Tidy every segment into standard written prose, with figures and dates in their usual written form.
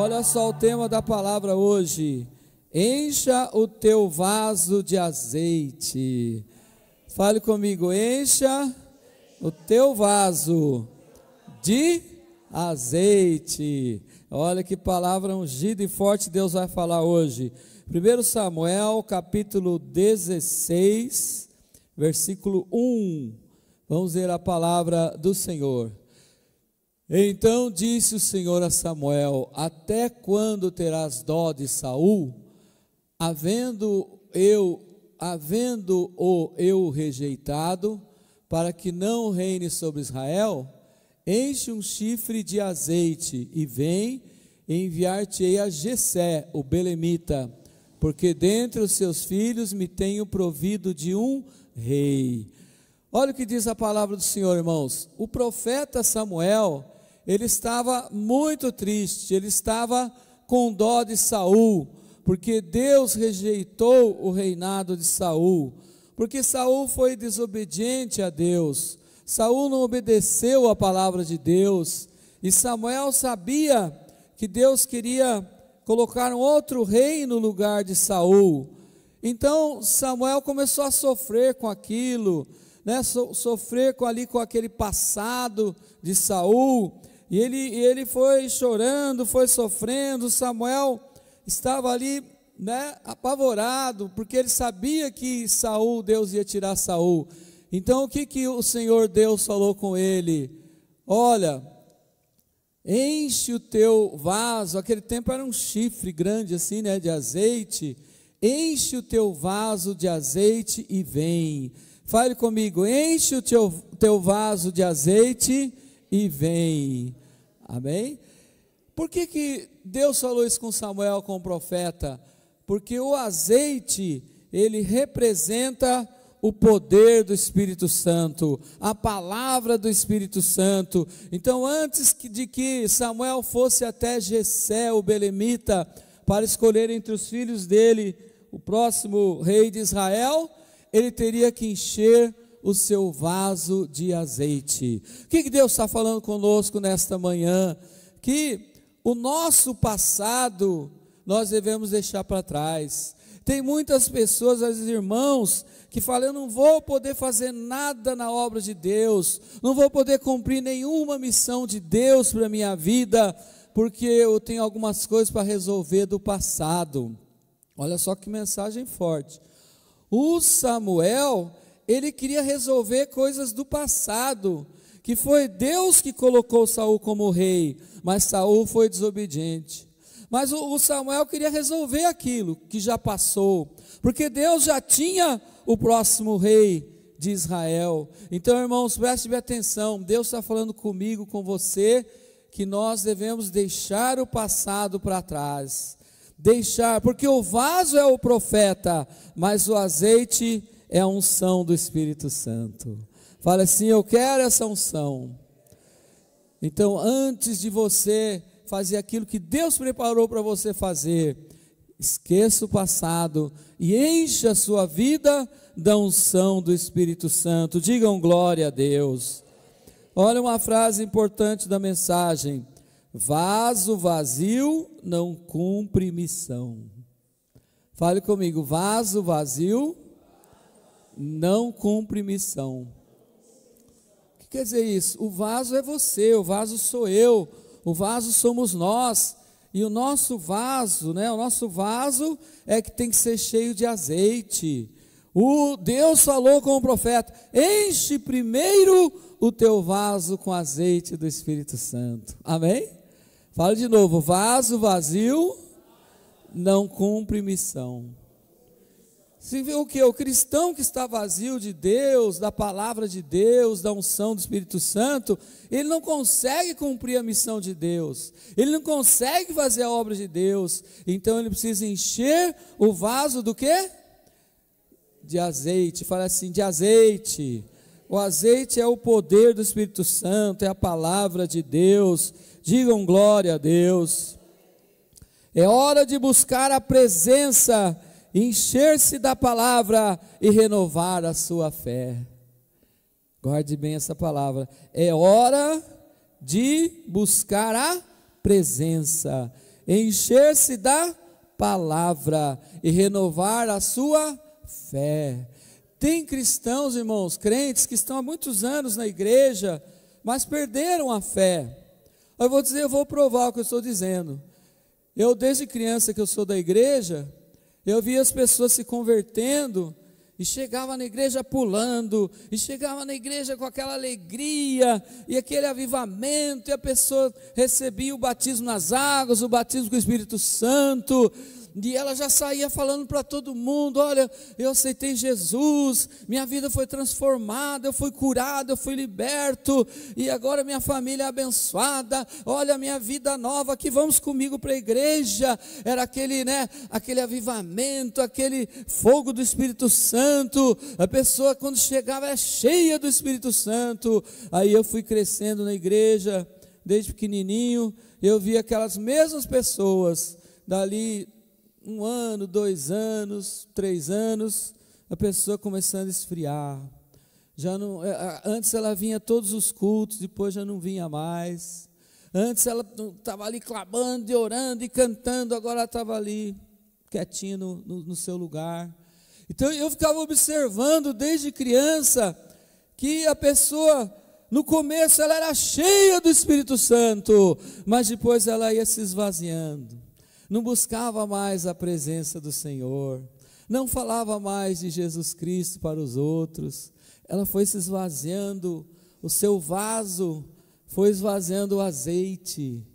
Olha só o tema da palavra hoje. Encha o teu vaso de azeite. Fale comigo, encha o teu vaso de azeite. Olha que palavra ungida e forte Deus vai falar hoje. 1 Samuel, capítulo 16, versículo 1. Vamos ver a palavra do Senhor. Então disse o Senhor a Samuel: até quando terás dó de Saul, havendo-o eu rejeitado, para que não reine sobre Israel? Enche um chifre de azeite e vem, enviar-te-ei a Jessé, o belemita, porque dentre os seus filhos me tenho provido de um rei. Olha o que diz a palavra do Senhor, irmãos. O profeta Samuel, ele estava muito triste, ele estava com dó de Saul, porque Deus rejeitou o reinado de Saul, porque Saul foi desobediente a Deus, Saul não obedeceu a palavra de Deus, e Samuel sabia que Deus queria colocar um outro rei no lugar de Saul. Então Samuel começou a sofrer com aquilo, sofrer com aquele passado de Saul, e ele foi chorando, foi sofrendo. Samuel estava ali, apavorado, porque ele sabia que Deus ia tirar Saul. Então o que o Senhor Deus falou com ele? Olha, enche o teu vaso, aquele tempo era um chifre grande assim, de azeite, enche o teu vaso de azeite e vem. Fale comigo, enche o teu vaso de azeite e vem. Amém? Por que Deus falou isso com Samuel, com o profeta? Porque o azeite, ele representa o poder do Espírito Santo, a palavra do Espírito Santo. Então, antes de que Samuel fosse até Jessé, o belemita, para escolher entre os filhos dele o próximo rei de Israel, ele teria que encher o seu vaso de azeite. O que Deus está falando conosco nesta manhã? Que o nosso passado nós devemos deixar para trás. Tem muitas pessoas, às vezes irmãos, que falam: eu não vou poder fazer nada na obra de Deus, não vou poder cumprir nenhuma missão de Deus para a minha vida, porque eu tenho algumas coisas para resolver do passado. Olha só que mensagem forte. O Samuel, ele queria resolver coisas do passado, que foi Deus que colocou Saul como rei, mas Saul foi desobediente. Mas o Samuel queria resolver aquilo que já passou, porque Deus já tinha o próximo rei de Israel. Então, irmãos, preste bem atenção, Deus está falando comigo, com você, que nós devemos deixar o passado para trás. Deixar, porque o vaso é o profeta, mas o azeite é a unção do Espírito Santo. Fala assim: eu quero essa unção. Então, antes de você fazer aquilo que Deus preparou para você fazer, esqueça o passado e encha a sua vida da unção do Espírito Santo. Digam glória a Deus. Olha uma frase importante da mensagem: vaso vazio não cumpre missão. Fale comigo, vaso vazio não cumpre missão. O que quer dizer isso? O vaso é você, o vaso sou eu, o vaso somos nós, e o nosso vaso, o nosso vaso é que tem que ser cheio de azeite. Deus falou com o profeta: enche primeiro o teu vaso com azeite do Espírito Santo. Amém? Fala de novo, vaso vazio não cumpre missão. Você vê o que? O cristão que está vazio de Deus, da palavra de Deus, da unção do Espírito Santo, ele não consegue cumprir a missão de Deus, ele não consegue fazer a obra de Deus. Então ele precisa encher o vaso do quê? De azeite. Fala assim, de azeite. O azeite é o poder do Espírito Santo, é a palavra de Deus. Digam glória a Deus. É hora de buscar a presença, encher-se da palavra e renovar a sua fé. Guarde bem essa palavra. É hora de buscar a presença, encher-se da palavra e renovar a sua fé. Tem cristãos, irmãos, crentes que estão há muitos anos na igreja, mas perderam a fé. Eu vou provar o que eu estou dizendo. Eu, desde criança que eu sou da igreja, eu via as pessoas se convertendo, e chegava na igreja pulando, e chegava na igreja com aquela alegria, e aquele avivamento, e a pessoa recebia o batismo nas águas, o batismo com o Espírito Santo, e ela já saía falando para todo mundo: olha, eu aceitei Jesus, minha vida foi transformada, eu fui curado, eu fui liberto, e agora minha família é abençoada, olha a minha vida nova aqui, vamos comigo para a igreja. Era aquele avivamento, aquele fogo do Espírito Santo, a pessoa quando chegava era cheia do Espírito Santo. Aí eu fui crescendo na igreja, desde pequenininho, eu via aquelas mesmas pessoas, dali 1 ano, 2 anos, 3 anos, a pessoa começando a esfriar. Antes ela vinha todos os cultos, depois já não vinha mais. Antes ela estava ali clamando e orando e cantando, agora ela estava ali quietinha no seu lugar. Então eu ficava observando desde criança que a pessoa, no começo ela era cheia do Espírito Santo, mas depois ela ia se esvaziando. Não buscava mais a presença do Senhor, não falava mais de Jesus Cristo para os outros. Ela foi se esvaziando, o seu vaso foi esvaziando o azeite,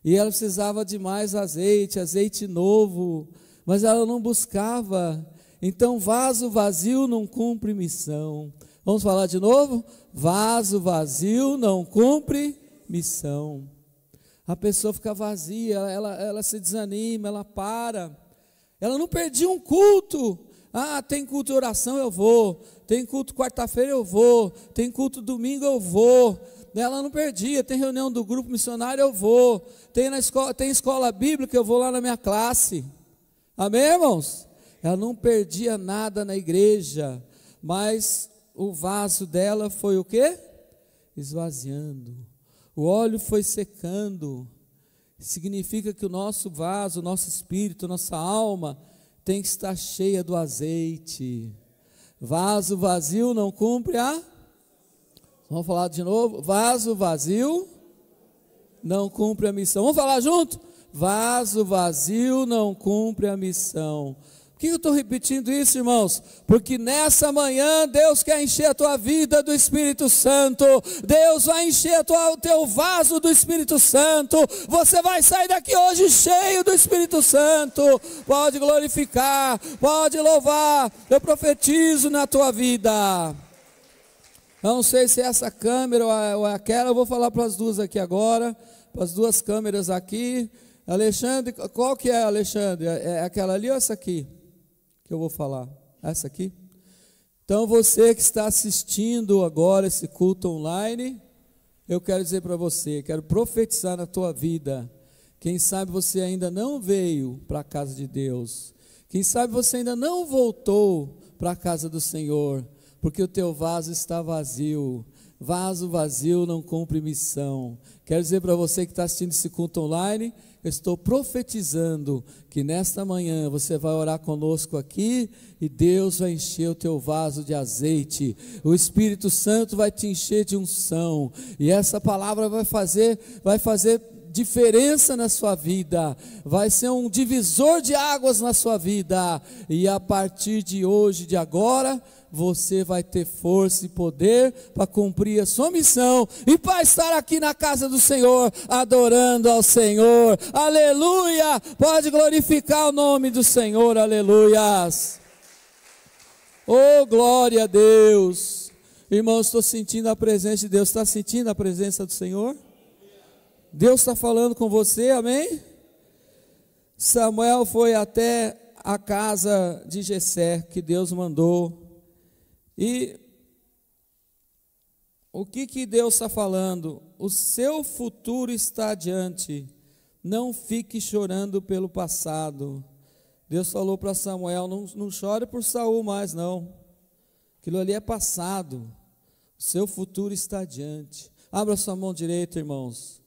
e ela precisava de mais azeite novo, mas ela não buscava. Então vaso vazio não cumpre missão. Vamos falar de novo? Vaso vazio não cumpre missão. A pessoa fica vazia, ela se desanima, ela para. Ela não perdia um culto. Tem culto de oração, eu vou. Tem culto quarta-feira, eu vou. Tem culto domingo, eu vou. Ela não perdia. Tem reunião do grupo missionário, eu vou. Tem escola bíblica, eu vou lá na minha classe. Amém, irmãos? Ela não perdia nada na igreja, mas o vaso dela foi o quê? Esvaziando. O óleo foi secando. Significa que o nosso vaso, o nosso espírito, nossa alma tem que estar cheia do azeite. Vaso vazio não cumpre a... Vamos falar de novo? Vaso vazio não cumpre a missão. Vamos falar junto? Vaso vazio não cumpre a missão. Por que eu estou repetindo isso, irmãos? Porque nessa manhã Deus quer encher a tua vida do Espírito Santo. Deus vai encher o teu vaso do Espírito Santo. Você vai sair daqui hoje cheio do Espírito Santo. Pode glorificar, pode louvar. Eu profetizo na tua vida. Não sei se é essa câmera ou é aquela. Eu vou falar para as duas aqui agora, para as duas câmeras aqui. Alexandre, qual que é, Alexandre? É aquela ali ou essa aqui? Que eu vou falar, essa aqui. Então você que está assistindo agora esse culto online, eu quero dizer para você, quero profetizar na tua vida. Quem sabe você ainda não veio para a casa de Deus, quem sabe você ainda não voltou para a casa do Senhor, porque o teu vaso está vazio. Vaso vazio não cumpre missão. Quero dizer para você que está assistindo esse culto online, eu estou profetizando que nesta manhã você vai orar conosco aqui e Deus vai encher o teu vaso de azeite. O Espírito Santo vai te encher de unção e essa palavra vai fazer diferença na sua vida, vai ser um divisor de águas na sua vida, e a partir de hoje, de agora, você vai ter força e poder para cumprir a sua missão e para estar aqui na casa do Senhor, adorando ao Senhor. Aleluia! Pode glorificar o nome do Senhor, aleluias. Oh, glória a Deus. Irmãos, estou sentindo a presença de Deus. Está sentindo a presença do Senhor? Deus está falando com você, amém? Samuel foi até a casa de Jessé, que Deus mandou. E o que Deus está falando? O seu futuro está adiante. Não fique chorando pelo passado. Deus falou para Samuel, não chore por Saul mais não. Aquilo ali é passado. O seu futuro está adiante. Abra sua mão direita, irmãos.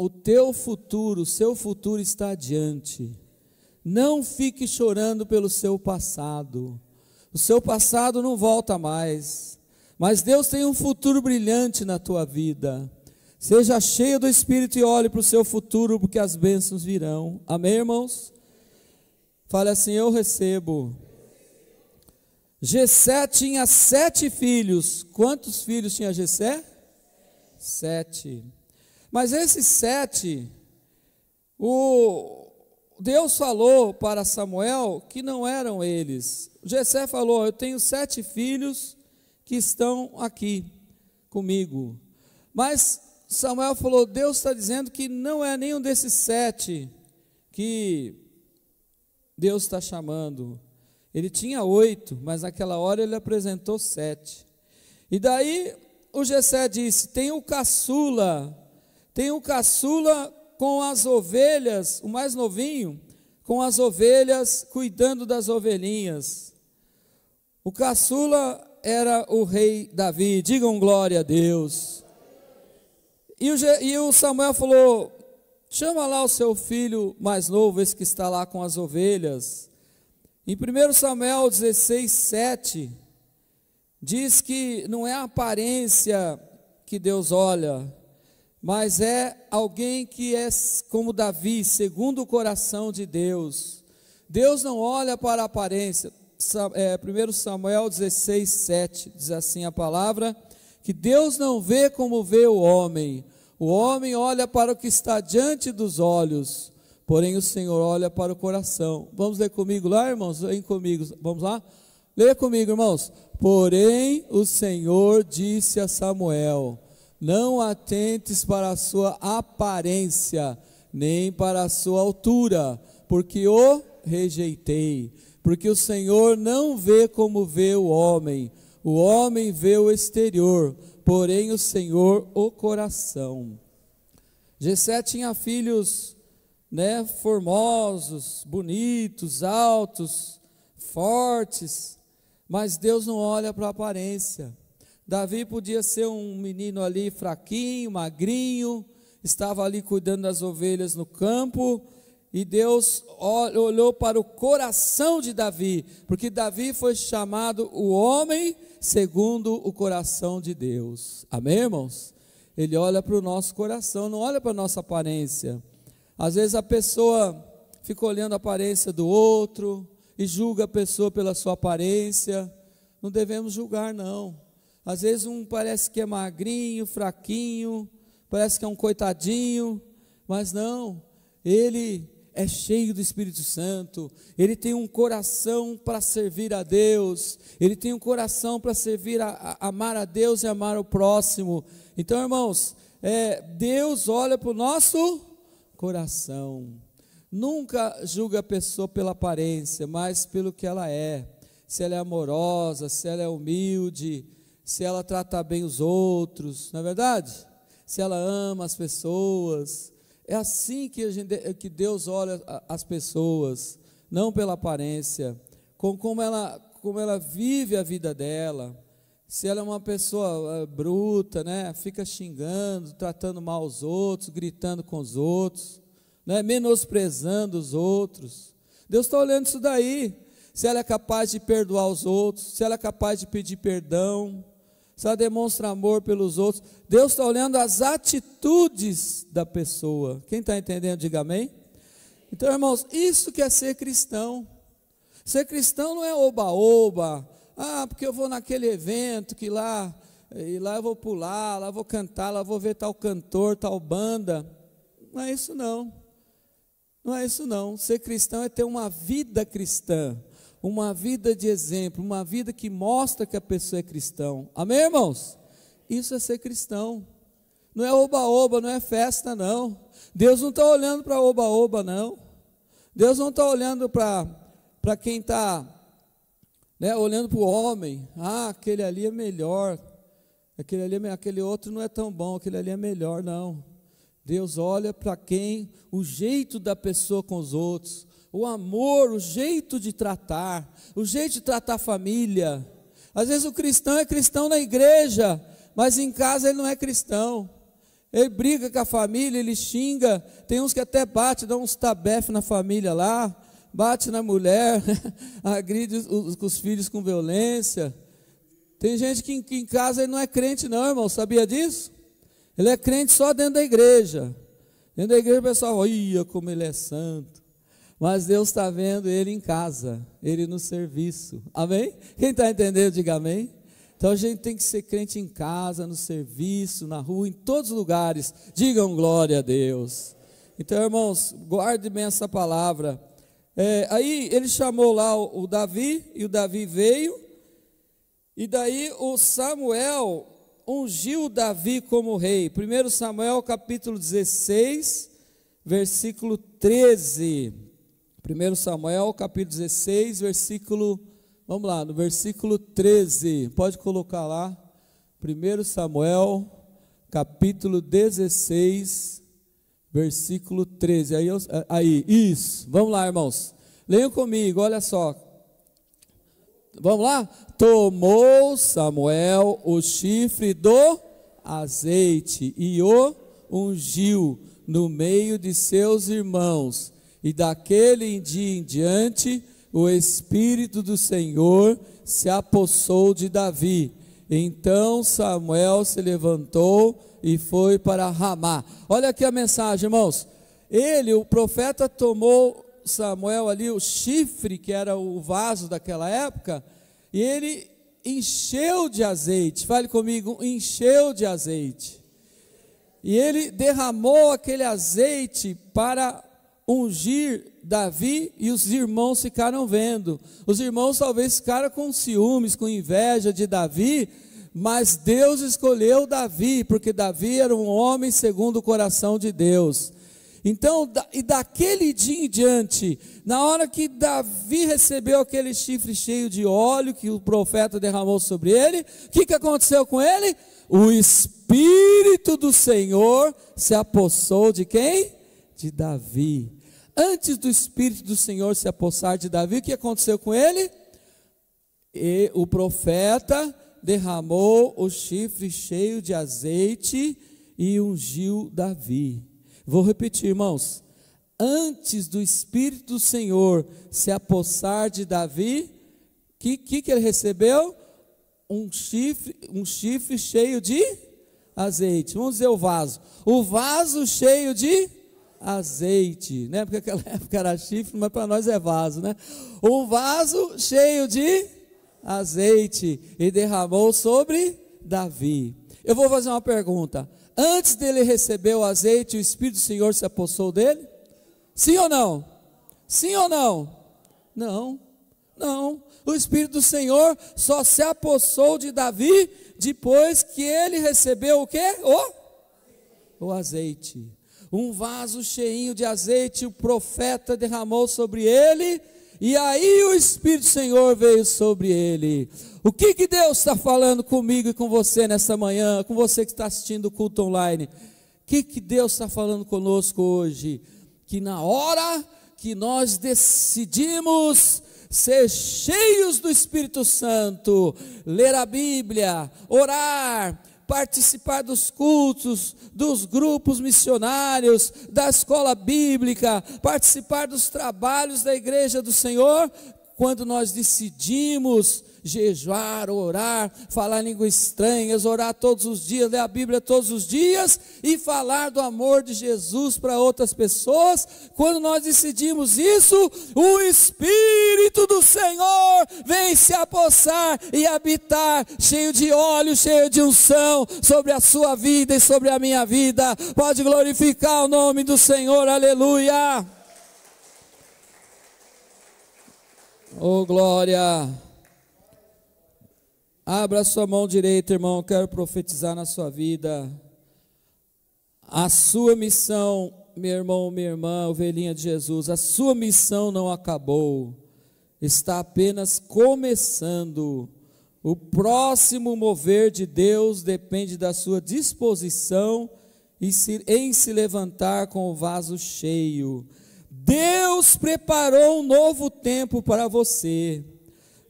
o teu futuro, o seu futuro está adiante. Não fique chorando pelo seu passado. O seu passado não volta mais. Mas Deus tem um futuro brilhante na tua vida. Seja cheio do Espírito e olhe para o seu futuro, porque as bênçãos virão. Amém, irmãos? Fale assim: eu recebo. Jessé tinha 7 filhos. Quantos filhos tinha Jessé? 7. Mas esses 7, Deus falou para Samuel que não eram eles. Jessé falou: eu tenho 7 filhos que estão aqui comigo. Mas Samuel falou: Deus está dizendo que não é nenhum desses 7 que Deus está chamando. Ele tinha 8, mas naquela hora ele apresentou 7. E daí o Jessé disse: tem o caçula com as ovelhas, o mais novinho, com as ovelhas, cuidando das ovelhinhas. O caçula era o rei Davi. Digam glória a Deus. E o Samuel falou: chama lá o seu filho mais novo, esse que está lá com as ovelhas. Em 1 Samuel 16, 7, diz que não é a aparência que Deus olha, mas é alguém que é como Davi, segundo o coração de Deus. Deus não olha para a aparência. 1 Samuel 16, 7, diz assim a palavra, que Deus não vê como vê o homem olha para o que está diante dos olhos, porém o Senhor olha para o coração. Vamos ler comigo lá, irmãos? Vem comigo, vamos lá? Leia comigo, irmãos. Porém o Senhor disse a Samuel: não atentes para a sua aparência, nem para a sua altura, porque o rejeitei. Porque o Senhor não vê como vê o homem vê o exterior, porém o Senhor o coração. Jessé tinha filhos, formosos, bonitos, altos, fortes, mas Deus não olha para a aparência. Davi podia ser um menino ali fraquinho, magrinho, estava ali cuidando das ovelhas no campo, e Deus olhou para o coração de Davi, porque Davi foi chamado o homem segundo o coração de Deus. Amém, irmãos? Ele olha para o nosso coração, não olha para a nossa aparência. Às vezes a pessoa fica olhando a aparência do outro e julga a pessoa pela sua aparência. Não devemos julgar, não. Às vezes um parece que é magrinho, fraquinho, parece que é um coitadinho, mas não, ele é cheio do Espírito Santo, ele tem um coração para servir a Deus, ele tem um coração para servir, amar a Deus e amar o próximo. Então, irmãos, Deus olha para o nosso coração. Nunca julga a pessoa pela aparência, mas pelo que ela é. Se ela é amorosa, se ela é humilde, se ela trata bem os outros, não é verdade? Se ela ama as pessoas. É assim que Deus olha as pessoas, não pela aparência, como ela vive a vida dela. Se ela é uma pessoa bruta, fica xingando, tratando mal os outros, gritando com os outros, menosprezando os outros. Deus está olhando isso daí. Se ela é capaz de perdoar os outros, se ela é capaz de pedir perdão, se ela demonstra amor pelos outros. Deus está olhando as atitudes da pessoa. Quem está entendendo, diga amém. Então, irmãos, isso que é ser cristão. Ser cristão não é oba-oba. Porque eu vou naquele evento que lá eu vou pular, lá eu vou cantar, lá eu vou ver tal cantor, tal banda. Não é isso não. Não é isso não. Ser cristão é ter uma vida cristã, uma vida de exemplo, uma vida que mostra que a pessoa é cristão. Amém, irmãos? Isso é ser cristão. Não é oba-oba, não é festa, não. Deus não está olhando para oba-oba, não. Deus não está olhando para quem está, olhando para o homem. Aquele ali é melhor. Aquele outro não é tão bom, aquele ali é melhor, não. Deus olha para quem, o jeito da pessoa com os outros, o amor, o jeito de tratar a família. Às vezes o cristão é cristão na igreja, mas em casa ele não é cristão. Ele briga com a família, ele xinga, tem uns que até bate, dá uns tabefes na família lá, bate na mulher, agride os filhos com violência. Tem gente que em casa ele não é crente não, irmão, sabia disso? Ele é crente só dentro da igreja. Dentro da igreja o pessoal, olha como ele é santo. Mas Deus está vendo ele em casa, ele no serviço. Amém? Quem está entendendo, diga amém. Então a gente tem que ser crente em casa, no serviço, na rua, em todos os lugares. Digam glória a Deus. Então, irmãos, guarde bem essa palavra. Aí ele chamou lá o Davi, e o Davi veio. E daí o Samuel ungiu Davi como rei. 1 Samuel capítulo 16, versículo 13. 1 Samuel capítulo 16, versículo... Vamos lá, no versículo 13, pode colocar lá, 1 Samuel, capítulo 16, versículo 13, aí, isso, vamos lá, irmãos, leiam comigo, olha só, vamos lá, tomou Samuel o chifre do azeite e o ungiu no meio de seus irmãos, e daquele dia em diante, o Espírito do Senhor se apossou de Davi. Então Samuel se levantou e foi para Ramá. Olha aqui a mensagem, irmãos. O profeta, tomou Samuel ali, o chifre, que era o vaso daquela época, e ele encheu de azeite. Fale comigo, encheu de azeite. E ele derramou aquele azeite para ungir Davi, e os irmãos ficaram vendo. Os irmãos talvez ficaram com ciúmes, com inveja de Davi, mas Deus escolheu Davi, porque Davi era um homem segundo o coração de Deus. Então, e daquele dia em diante, na hora que Davi recebeu aquele chifre cheio de óleo que o profeta derramou sobre ele, o que aconteceu com ele? O Espírito do Senhor se apossou de quem? De Davi. Antes do Espírito do Senhor se apossar de Davi, o que aconteceu com ele? E o profeta derramou o chifre cheio de azeite e ungiu Davi. Vou repetir, irmãos. Antes do Espírito do Senhor se apossar de Davi, que ele recebeu? Um chifre cheio de azeite. Vamos dizer o vaso cheio de azeite, né? Porque naquela época era chifre, mas para nós é vaso, né? Um vaso cheio de azeite, e derramou sobre Davi. Eu vou fazer uma pergunta: antes dele receber o azeite, o Espírito do Senhor se apossou dele? Sim ou não? Sim ou não? Não. O Espírito do Senhor só se apossou de Davi depois que ele recebeu o quê? O azeite. Um vaso cheinho de azeite, o profeta derramou sobre ele, e aí o Espírito do Senhor veio sobre ele. O que Deus está falando comigo e com você nessa manhã, com você que está assistindo o culto online? O que Deus está falando conosco hoje? Que na hora que nós decidimos ser cheios do Espírito Santo, ler a Bíblia, orar, participar dos cultos, dos grupos missionários, da escola bíblica, participar dos trabalhos da igreja do Senhor, quando nós decidimos jejuar, orar, falar línguas estranhas, orar todos os dias, ler a Bíblia todos os dias e falar do amor de Jesus para outras pessoas, quando nós decidimos isso, o Espírito do Senhor vem se apossar e habitar, cheio de óleo, cheio de unção, sobre a sua vida e sobre a minha vida. Pode glorificar o nome do Senhor, aleluia. Oh glória. Abra a sua mão direita, irmão, eu quero profetizar na sua vida. A sua missão, meu irmão, minha irmã, ovelhinha de Jesus, a sua missão não acabou, está apenas começando. O próximo mover de Deus depende da sua disposição em se levantar com o vaso cheio. Deus preparou um novo tempo para você.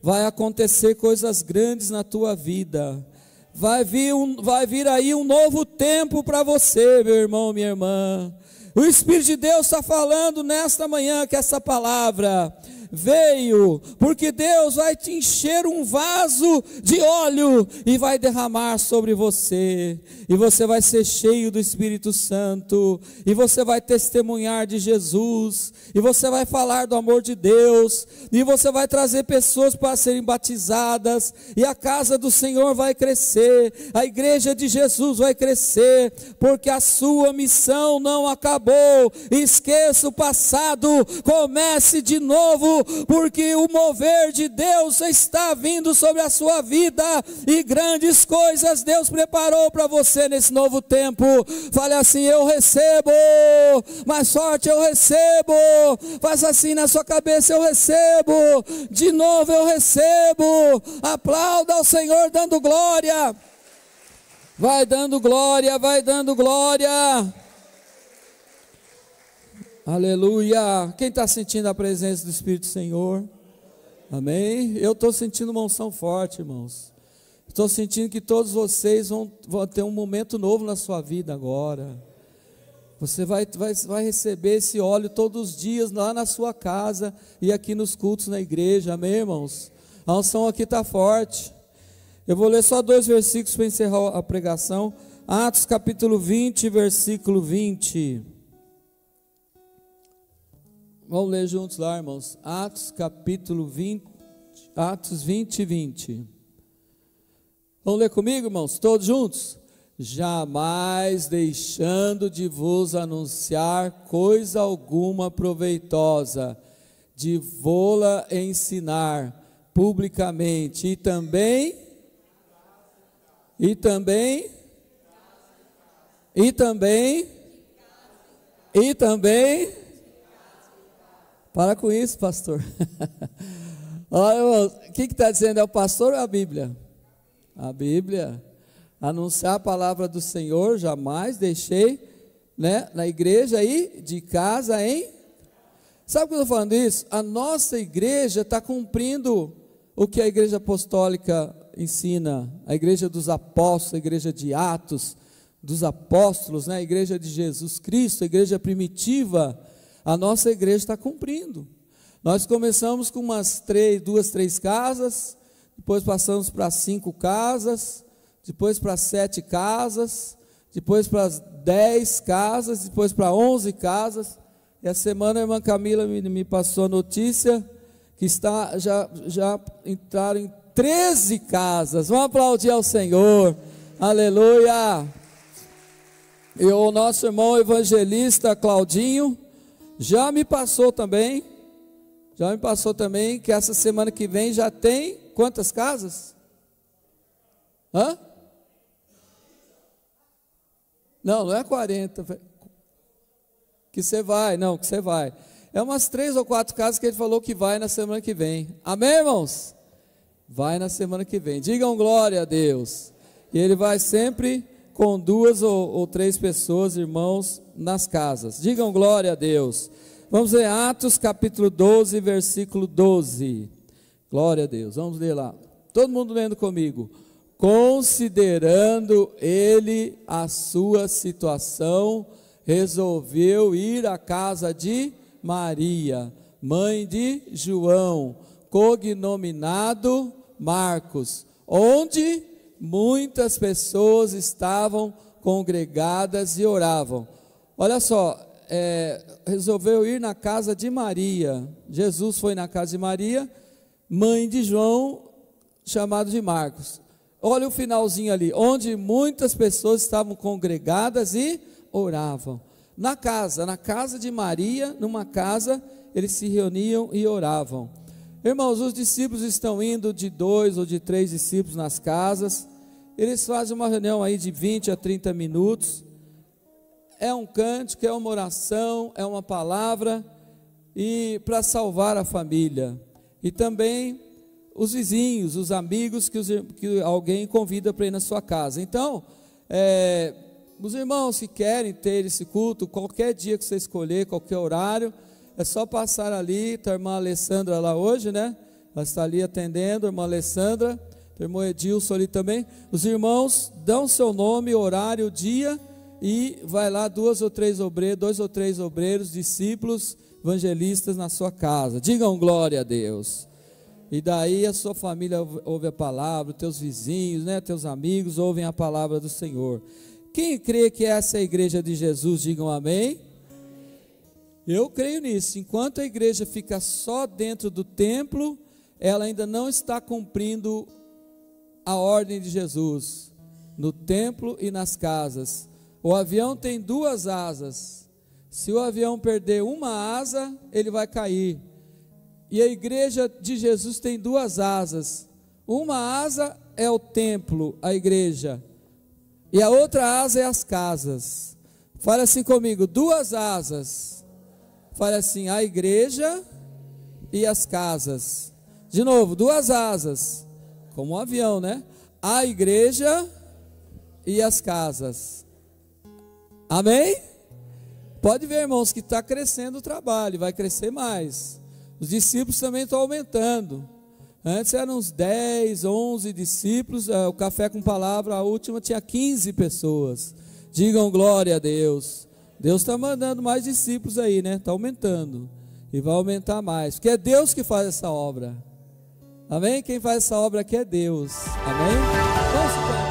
Vai acontecer coisas grandes na tua vida. Vai vir aí um novo tempo para você, meu irmão, minha irmã. O Espírito de Deus está falando nesta manhã que essa palavra veio, porque Deus vai te encher um vaso de óleo e vai derramar sobre você, e você vai ser cheio do Espírito Santo, e você vai testemunhar de Jesus, e você vai falar do amor de Deus, e você vai trazer pessoas para serem batizadas, e a casa do Senhor vai crescer, a igreja de Jesus vai crescer, porque a sua missão não acabou. Esqueça o passado, comece de novo, porque o mover de Deus está vindo sobre a sua vida, e grandes coisas Deus preparou para você nesse novo tempo. Fale assim: eu recebo. Mais forte: eu recebo. Faça assim na sua cabeça: eu recebo. De novo: eu recebo. Aplauda ao Senhor dando glória. Vai dando glória, vai dando glória. Aleluia. Quem está sentindo a presença do Espírito do Senhor? Amém? Eu estou sentindo uma unção forte, irmãos. Estou sentindo que todos vocês vão ter um momento novo na sua vida agora. Você vai receber esse óleo todos os dias lá na sua casa e aqui nos cultos na igreja. Amém, irmãos? A unção aqui está forte. Eu vou ler só 2 versículos para encerrar a pregação. Atos capítulo 20, versículo 20. Vamos ler juntos lá, irmãos. Atos capítulo 20, Atos 20, 20. Vamos ler comigo, irmãos, todos juntos? Jamais deixando de vos anunciar coisa alguma proveitosa, de vô-la ensinar publicamente, e também, para com isso, pastor. Olha, irmãos, o que está dizendo? É o pastor ou é a Bíblia? A Bíblia. Anunciar a palavra do Senhor, jamais deixei, né, na igreja e de casa em... Sabe por que eu estou falando isso? A nossa igreja está cumprindo o que a igreja apostólica ensina, a igreja dos apóstolos, a igreja de Atos, dos apóstolos, né, a igreja de Jesus Cristo, a igreja primitiva. A nossa igreja está cumprindo. Nós começamos com umas 2, 3 casas, depois passamos para 5 casas, depois para 7 casas, depois para 10 casas, depois para 11 casas, e a semana a irmã Camila me passou a notícia que já entraram em 13 casas. Vamos aplaudir ao Senhor, aleluia. E o nosso irmão evangelista Claudinho já me passou também que essa semana que vem já tem quantas casas? Hã? Não é 40 que você vai, não, que você vai. É umas 3 ou 4 casas que ele falou que vai na semana que vem. Amém, irmãos? Vai na semana que vem. Digam glória a Deus. E ele vai sempre com 2 ou 3 pessoas, irmãos, nas casas. Digam glória a Deus. Vamos ler Atos capítulo 12, versículo 12. Glória a Deus. Vamos ler lá. Todo mundo lendo comigo. Considerando ele a sua situação, resolveu ir à casa de Maria, mãe de João, cognominado Marcos, onde muitas pessoas estavam congregadas e oravam. Olha só, resolveu ir na casa de Maria. Jesus foi na casa de Maria, mãe de João, chamado de Marcos. Olha o finalzinho ali, onde muitas pessoas estavam congregadas e oravam. Na casa de Maria, numa casa, eles se reuniam e oravam. Irmãos, os discípulos estão indo de 2 ou de 3 discípulos nas casas. Eles fazem uma reunião aí de 20 a 30 minutos. É um cântico, é uma oração, é uma palavra, e para salvar a família. E também os vizinhos, os amigos que alguém convida para ir na sua casa. Então, os irmãos que querem ter esse culto, qualquer dia que você escolher, qualquer horário, é só passar ali. Está a irmã Alessandra lá hoje, né? Ela está ali atendendo, a irmã Alessandra. irmão Edilson ali também. Os irmãos dão seu nome, horário, dia, e vai lá 2 ou 3 obreiros, discípulos, evangelistas na sua casa. Digam glória a Deus. E daí a sua família ouve a palavra, teus vizinhos, né, teus amigos ouvem a palavra do Senhor. Quem crê que essa é a igreja de Jesus, digam amém. Eu creio nisso. Enquanto a igreja fica só dentro do templo, ela ainda não está cumprindo a ordem de Jesus, no templo e nas casas. O avião tem 2 asas. Se o avião perder uma asa, ele vai cair. E a igreja de Jesus tem 2 asas. Uma asa é o templo, a igreja, e a outra asa é as casas. Fala assim comigo: 2 asas. Fala assim: a igreja e as casas. De novo, 2 asas, como um avião, né? A igreja e as casas. Amém? Pode ver, irmãos, que está crescendo o trabalho, vai crescer mais. Os discípulos também estão aumentando. Antes eram uns 10, 11 discípulos. O Café com Palavra, a última, tinha 15 pessoas. Digam glória a Deus. Deus está mandando mais discípulos aí, né? Está aumentando. E vai aumentar mais. Porque é Deus que faz essa obra. Amém? Quem faz essa obra aqui é Deus. Amém? Vamos ficar.